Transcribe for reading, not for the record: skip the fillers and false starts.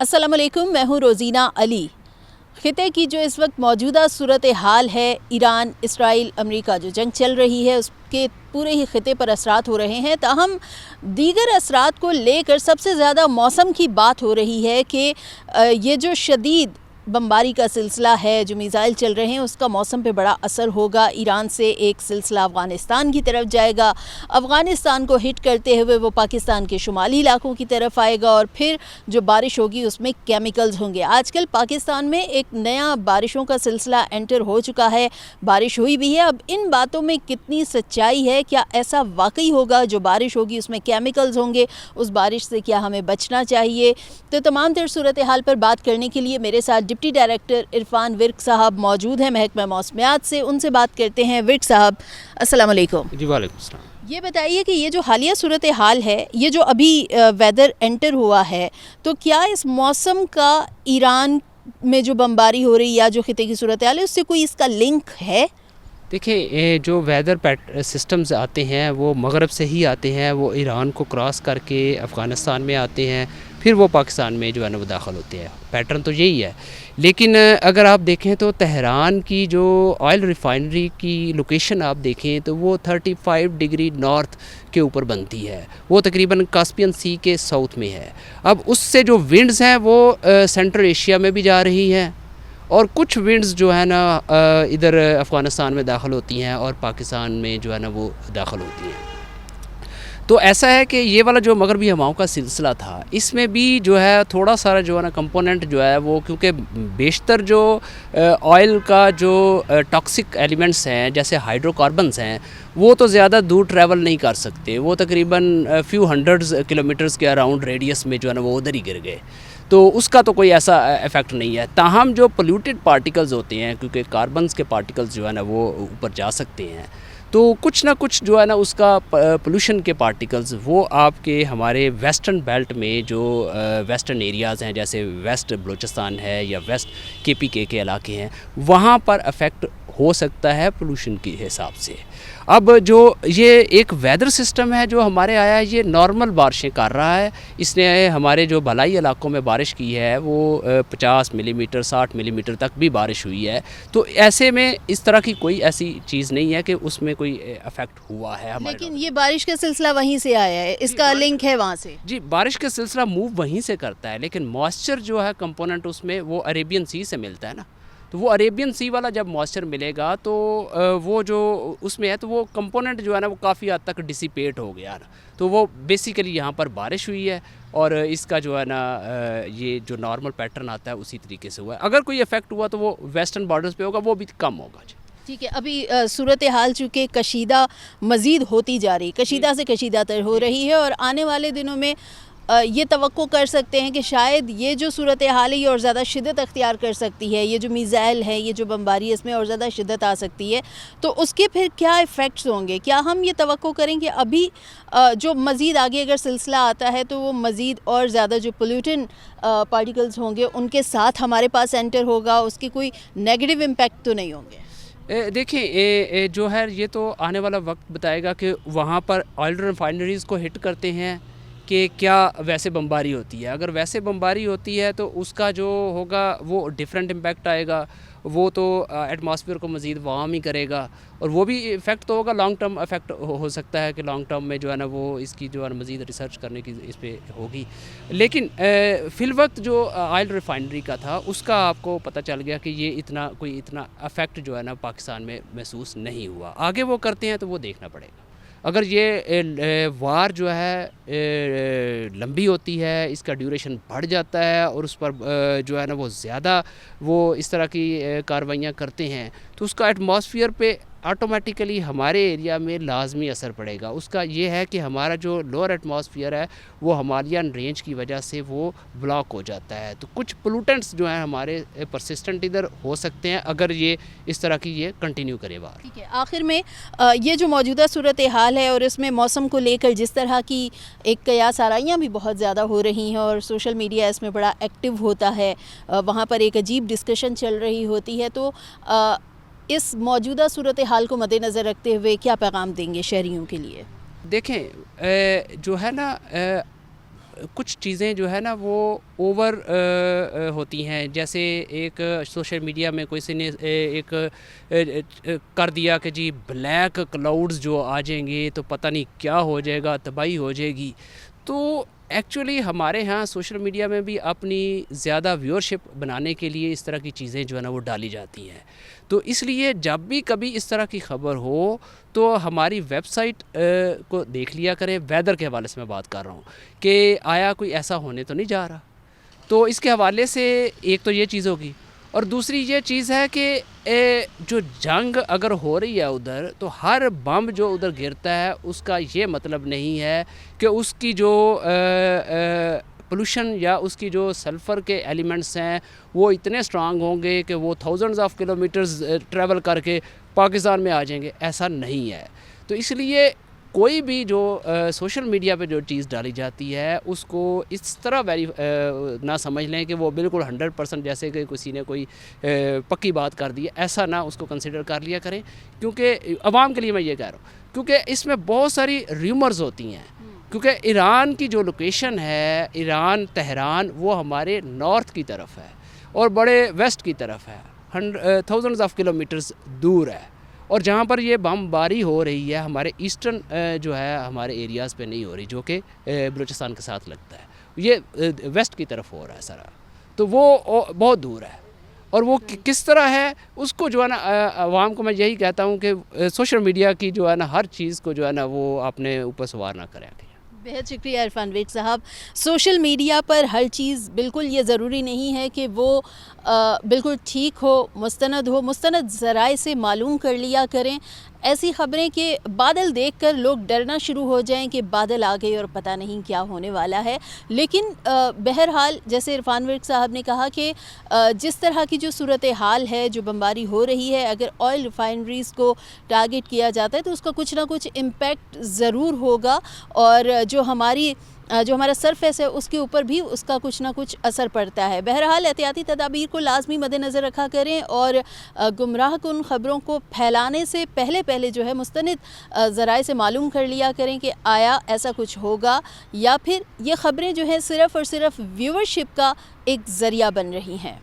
السلام علیکم، میں ہوں روزینہ علی۔ خطے کی جو اس وقت موجودہ صورتحال ہے، ایران، اسرائیل، امریکہ جو جنگ چل رہی ہے، اس کے پورے ہی خطے پر اثرات ہو رہے ہیں۔ تاہم دیگر اثرات کو لے کر سب سے زیادہ موسم کی بات ہو رہی ہے کہ یہ جو شدید بمباری کا سلسلہ ہے، جو میزائل چل رہے ہیں، اس کا موسم پہ بڑا اثر ہوگا۔ ایران سے ایک سلسلہ افغانستان کی طرف جائے گا، افغانستان کو ہٹ کرتے ہوئے وہ پاکستان کے شمالی علاقوں کی طرف آئے گا، اور پھر جو بارش ہوگی اس میں کیمیکلز ہوں گے۔ آج کل پاکستان میں ایک نیا بارشوں کا سلسلہ انٹر ہو چکا ہے، بارش ہوئی بھی ہے۔ اب ان باتوں میں کتنی سچائی ہے؟ کیا ایسا واقعی ہوگا جو بارش ہوگی اس میں کیمیکلز ہوں گے؟ اس بارش سے کیا ہمیں بچنا چاہیے؟ تو تمام تر صورتحال پر بات کرنے کے لیے میرے ساتھ ڈپٹی ڈائریکٹر عرفان ورک صاحب موجود ہیں محکمہ موسمیات سے۔ ان سے بات کرتے ہیں۔ ورک صاحب السلام علیکم۔ جی وعلیکم السلام۔ یہ بتائیے کہ یہ جو حالیہ صورتحال ہے، یہ جو ابھی ویدر انٹر ہوا ہے، تو کیا اس موسم کا ایران میں جو بمباری ہو رہی یا جو خطے کی صورتحال ہے اس سے کوئی اس کا لنک ہے؟ دیکھیں، جو ویدر سسٹمز آتے ہیں وہ مغرب سے ہی آتے ہیں، وہ ایران کو کراس کر کے افغانستان میں آتے ہیں، پھر وہ پاکستان میں جو ہے نا وہ داخل ہوتے ہیں۔ پیٹرن تو یہی ہے، لیکن اگر آپ دیکھیں تو تہران کی جو آئل ریفائنری کی لوکیشن آپ دیکھیں تو وہ 35 ڈگری نارتھ کے اوپر بنتی ہے، وہ تقریباً کاسپین سی کے ساؤتھ میں ہے۔ اب اس سے جو ونڈز ہیں وہ سینٹرل ایشیا میں بھی جا رہی ہیں، اور کچھ ونڈز جو ہے نا ادھر افغانستان میں داخل ہوتی ہیں اور پاکستان میں جو ہے نا وہ داخل ہوتی ہیں۔ تو ایسا ہے کہ یہ والا جو مغربی ہواؤں کا سلسلہ تھا، اس میں بھی جو ہے تھوڑا سارا جو ہے نا کمپوننٹ جو ہے وہ، کیونکہ بیشتر جو آئل کا جو ٹاکسک ایلیمنٹس ہیں جیسے ہائیڈرو کاربنز ہیں، وہ تو زیادہ دور ٹریول نہیں کر سکتے، وہ تقریباً فیو ہنڈریڈز کلومیٹرز کے اراؤنڈ ریڈیس میں جو ہے نا وہ ادھر ہی گر گئے، تو اس کا تو کوئی ایسا ایفیکٹ نہیں ہے۔ تاہم جو پولیوٹیڈ پارٹیکلز ہوتے ہیں، کیونکہ کاربنز کے پارٹیکلز جو ہے نا وہ اوپر جا سکتے ہیں، تو کچھ نہ کچھ جو ہے نا اس کا پولوشن کے پارٹیکلز وہ آپ کے ہمارے ویسٹرن بیلٹ میں جو ویسٹرن ایریاز ہیں، جیسے ویسٹ بلوچستان ہے یا ویسٹ KPK کے علاقے ہیں، وہاں پر افیکٹ ہو سکتا ہے پولوشن کے حساب سے۔ اب جو یہ ایک ویدر سسٹم ہے جو ہمارے آیا ہے، یہ نارمل بارشیں کر رہا ہے، اس نے ہمارے جو بھلائی علاقوں میں بارش کی ہے وہ 50 ملی میٹر 60 ملی میٹر تک بھی بارش ہوئی ہے، تو ایسے میں اس طرح کی کوئی ایسی چیز نہیں ہے کہ اس میں کوئی افیکٹ ہوا ہے ہمارے۔ لیکن یہ بارش کا سلسلہ وہیں سے آیا ہے، اس کا لنک ہے وہاں سے؟ جی، بارش کا سلسلہ موو وہیں سے کرتا ہے، لیکن موئسچر جو ہے کمپوننٹ اس میں وہ عربین سی سے ملتا ہے نا، تو وہ عربین سی والا جب موئسچر ملے گا تو وہ جو اس میں ہے تو وہ کمپوننٹ جو ہے نا وہ کافی حد تک ڈسیپیٹ ہو گیا نا، تو وہ بیسیکلی یہاں پر بارش ہوئی ہے، اور اس کا جو ہے نا یہ جو نارمل پیٹرن آتا ہے اسی طریقے سے ہوا ہے۔ اگر کوئی افیکٹ ہوا تو وہ ویسٹرن بارڈرز پہ ہوگا، وہ بھی کم ہوگا۔ جی ٹھیک ہے، ابھی صورتحال چونکہ کشیدہ مزید ہوتی جا رہی، کشیدہ سے کشیدہ تر ہو رہی ہے، اور آنے والے دنوں میں یہ توقع کر سکتے ہیں کہ شاید یہ جو صورتحال ہے یہ اور زیادہ شدت اختیار کر سکتی ہے، یہ جو میزائل ہے، یہ جو بمباری ہے، اس میں اور زیادہ شدت آ سکتی ہے، تو اس کے پھر کیا ایفیکٹس ہوں گے؟ کیا ہم یہ توقع کریں کہ ابھی جو مزید آگے اگر سلسلہ آتا ہے تو وہ مزید اور زیادہ جو پولیوٹن پارٹیکلز ہوں گے ان کے ساتھ ہمارے پاس انٹر ہوگا، اس کی کوئی نیگیٹو امپیکٹ تو نہیں ہوں گے؟ دیکھیں، جو ہے یہ تو آنے والا وقت بتائے گا کہ وہاں پر آئل ریفائنریز کو ہٹ کرتے ہیں کہ کیا ویسے بمباری ہوتی ہے۔ اگر ویسے بمباری ہوتی ہے تو اس کا جو ہوگا وہ ڈیفرنٹ امپیکٹ آئے گا، وہ تو ایٹماسفیئر کو مزید وارم ہی کرے گا، اور وہ بھی افیکٹ تو ہوگا، لانگ ٹرم افیکٹ ہو سکتا ہے کہ لانگ ٹرم میں جو ہے نا وہ اس کی جو ہے نا مزید ریسرچ کرنے کی اس پہ ہوگی۔ لیکن فی الوقت جو آئل ریفائنری کا تھا اس کا آپ کو پتہ چل گیا کہ یہ اتنا افیکٹ جو ہے نا پاکستان میں محسوس نہیں ہوا۔ آگے وہ کرتے ہیں تو وہ دیکھنا پڑے گا۔ اگر یہ وار جو ہے لمبی ہوتی ہے، اس کا ڈیوریشن بڑھ جاتا ہے اور اس پر جو ہے نا وہ زیادہ وہ اس طرح کی کارروائیاں کرتے ہیں، تو اس کا ایٹماسفیئر پہ آٹومیٹیکلی ہمارے ایریا میں لازمی اثر پڑے گا۔ اس کا یہ ہے کہ ہمارا جو لوور ایٹماسفیئر ہے وہ ہمالیان رینج کی وجہ سے وہ بلاک ہو جاتا ہے، تو کچھ پولوٹنٹس جو ہیں ہمارے پرسسٹنٹ ادھر ہو سکتے ہیں اگر یہ اس طرح کی یہ کنٹینیو کرے بار۔ ٹھیک ہے، آخر میں یہ جو موجودہ صورتحال ہے اور اس میں موسم کو لے کر جس طرح کی ایک قیاس آرائیاں بھی بہت زیادہ ہو رہی ہیں اور سوشل میڈیا اس میں بڑا ایکٹیو ہوتا ہے، وہاں پر ایک عجیب ڈسکشن چل رہی ہوتی ہے، تو اس موجودہ صورتحال کو مد نظر رکھتے ہوئے کیا پیغام دیں گے شہریوں کے لیے؟ دیکھیں، جو ہے نا کچھ چیزیں جو ہے نا وہ اوور ہوتی ہیں. جیسے ایک سوشل میڈیا میں کسی نے ایک کر دیا کہ جی بلیک کلاؤڈز جو آ جائیں گے تو پتہ نہیں کیا ہو جائے گا, تباہی ہو جائے گی. تو ایکچولی ہمارے ہاں سوشل میڈیا میں بھی اپنی زیادہ ویورشپ بنانے کے لیے اس طرح کی چیزیں جو ہے نا وہ ڈالی جاتی ہیں. تو اس لیے جب بھی کبھی اس طرح کی خبر ہو تو ہماری ویب سائٹ کو دیکھ لیا کریں. ویدر کے حوالے سے میں بات کر رہا ہوں کہ آیا کوئی ایسا ہونے تو نہیں جا رہا. تو اس کے حوالے سے ایک تو یہ چیز ہوگی, اور دوسری یہ چیز ہے کہ جو جنگ اگر ہو رہی ہے ادھر, تو ہر بم جو ادھر گرتا ہے اس کا یہ مطلب نہیں ہے کہ اس کی جو پولوشن یا اس کی جو سلفر کے ایلیمنٹس ہیں وہ اتنے اسٹرانگ ہوں گے کہ وہ تھاؤزنڈز آف کلومیٹرز ٹریول کر کے پاکستان میں آ جائیں گے. ایسا نہیں ہے. تو اس لیے کوئی بھی جو سوشل میڈیا پہ جو چیز ڈالی جاتی ہے اس کو اس طرح نہ سمجھ لیں کہ وہ بالکل 100% جیسے کہ کسی نے کوئی پکی بات کر دی ہے, ایسا نہ اس کو کنسیڈر کر لیا کریں. کیونکہ عوام کے لیے میں یہ کہہ رہا ہوں, کیونکہ اس میں بہت ساری ریومرز ہوتی ہیں. کیونکہ ایران کی جو لوکیشن ہے, ایران تہران, وہ ہمارے نارتھ کی طرف ہے اور بڑے ویسٹ کی طرف ہے, تھاؤزنڈز آف کلومیٹرز دور ہے. اور جہاں پر یہ بم باری ہو رہی ہے ہمارے ایسٹرن جو ہے ہمارے ایریاز پہ نہیں ہو رہی, جو کہ بلوچستان کے ساتھ لگتا ہے, یہ ویسٹ کی طرف ہو رہا ہے سارا. تو وہ بہت دور ہے. اور وہ کس طرح ہے اس کو جو ہے نا عوام کو میں یہی کہتا ہوں کہ سوشل میڈیا کی جو ہے نا ہر چیز کو جو ہے نا وہ اپنے اوپر سوار نہ کریں. بہت شکریہ عرفان ویگ صاحب. سوشل میڈیا پر ہر چیز بالکل یہ ضروری نہیں ہے کہ وہ بالکل ٹھیک ہو, مستند ہو. مستند ذرائع سے معلوم کر لیا کریں. ایسی خبریں کہ بادل دیکھ کر لوگ ڈرنا شروع ہو جائیں کہ بادل آ گئے اور پتہ نہیں کیا ہونے والا ہے. لیکن بہرحال جیسے عرفان ویگ صاحب نے کہا کہ جس طرح کی جو صورتحال ہے, جو بمباری ہو رہی ہے, اگر آئل ریفائنریز کو ٹارگٹ کیا جاتا ہے تو اس کا کچھ نہ کچھ امپیکٹ ضرور ہوگا, اور جو ہمارا سرفیس ہے اس کے اوپر بھی اس کا کچھ نہ کچھ اثر پڑتا ہے. بہرحال احتیاطی تدابیر کو لازمی مد نظر رکھا کریں, اور گمراہ کن خبروں کو پھیلانے سے پہلے جو ہے مستند ذرائع سے معلوم کر لیا کریں کہ آیا ایسا کچھ ہوگا یا پھر یہ خبریں جو ہیں صرف اور صرف ویورشپ کا ایک ذریعہ بن رہی ہیں.